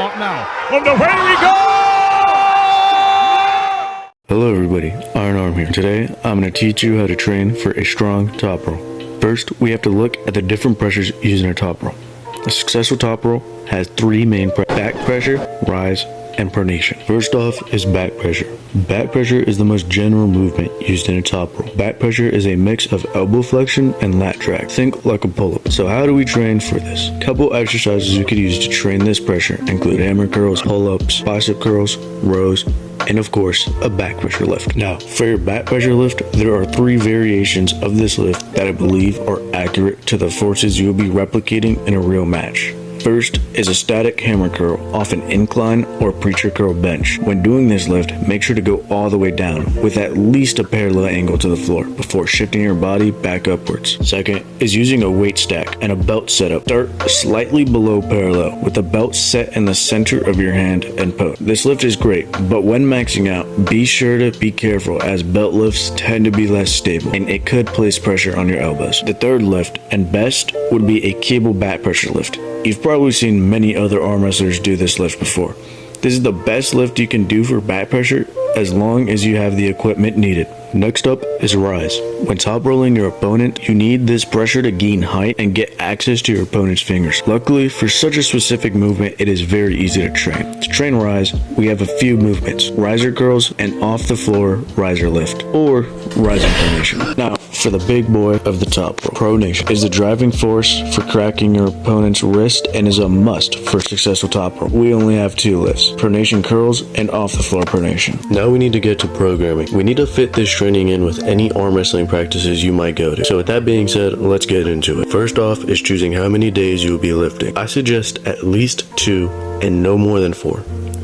start now. Underway we go! Hello everybody, Iron Arm here. Today, I'm going to teach you how to train for a strong top roll. First, we have to look at the different pressures used in our top roll. A successful top roll has three main back pressure, rise, and pronation. First off is back pressure. Back pressure is the most general movement used in a top roll. Back pressure is a mix of elbow flexion and lat drag. Think like a pull-up. So how do we train for this? Couple exercises you could use to train this pressure include hammer curls, pull-ups, bicep curls, rows, and of course, a back pressure lift. Now, for your back pressure lift, there are three variations of this lift that I believe are accurate to the forces you'll be replicating in a real match. First is a static hammer curl off an incline or preacher curl bench. When doing this lift, make sure to go all the way down with at least a parallel angle to the floor before shifting your body back upwards. Second is using a weight stack and a belt setup. Start slightly below parallel with the belt set in the center of your hand and pose. This lift is great, but when maxing out, be sure to be careful as belt lifts tend to be less stable and it could place pressure on your elbows. The third lift and best would be a cable back pressure lift. You've probably seen many other arm wrestlers do this lift before. This is the best lift you can do for back pressure as long as you have the equipment needed. Next up is rise. When top rolling your opponent, you need this pressure to gain height and get access to your opponent's fingers. Luckily, for such a specific movement, it is very easy to train. To train rise, we have a few movements: riser curls and off the floor riser lift, or rising pronation. Now, for the big boy of the top roll, pronation is the driving force for cracking your opponent's wrist and is a must for successful top roll. We only have two lifts: pronation curls and off the floor pronation. Now we need to get to programming. We need to fit this training in with any arm wrestling practices you might go to. So with that being said, let's get into it. First off is choosing how many days you will be lifting. I suggest at least 2 and no more than 4,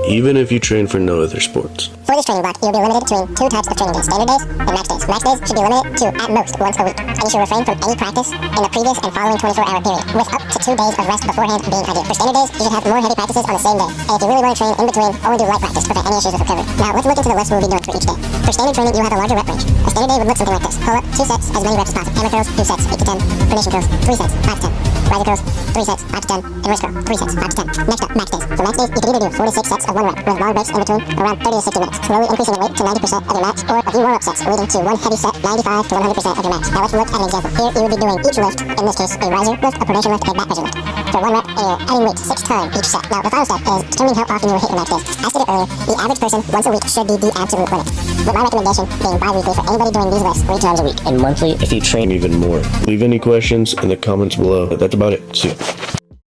even if you train for no other sports. For this training block, you'll be limited to two types of training days: standard days and max days. Max days should be limited to at most once a week, and you should refrain from any practice in the previous and following 24-hour period, with up to 2 days of rest beforehand being ideal. For standard days, you should have more heavy practices on the same day, and if you really want to train in between, only do light practice to prevent any issues with recovery. Now, let's look into the lifts we'll be doing for each day. For standard training, you'll have a larger rep range. A standard day would look something like this: pull-up, 2 sets, as many reps as possible; hammer curls, 2 sets, 8 to 10; pronation curls, 3 sets, 5 to 10; riser curls, 3 sets, 5 to 10; and wrist curl, 3 sets, 5 to 10. Next up, max days. For max days, you can either do 4 to 6 sets of 1 rep, with long breaks in between, around 30 to 60 minutes, slowly increasing your weight to 90% of your max, or a few warm-up sets leading to one heavy set, 95 to 100% of your max. Now let's look at an example. Here you will be doing each lift, in this case a riser lift, a pronation lift, and a back pressure lift. For 1 rep, and you're adding weight 6 times each set. Now the final step is determining how often you will hit your max days. As stated earlier, the average person once a week should be the absolute limit, with my recommendation being bi-weekly for anybody doing these lifts 3 times a week, and monthly if you train even more. Leave any questions in the comments below. That's about it. See ya.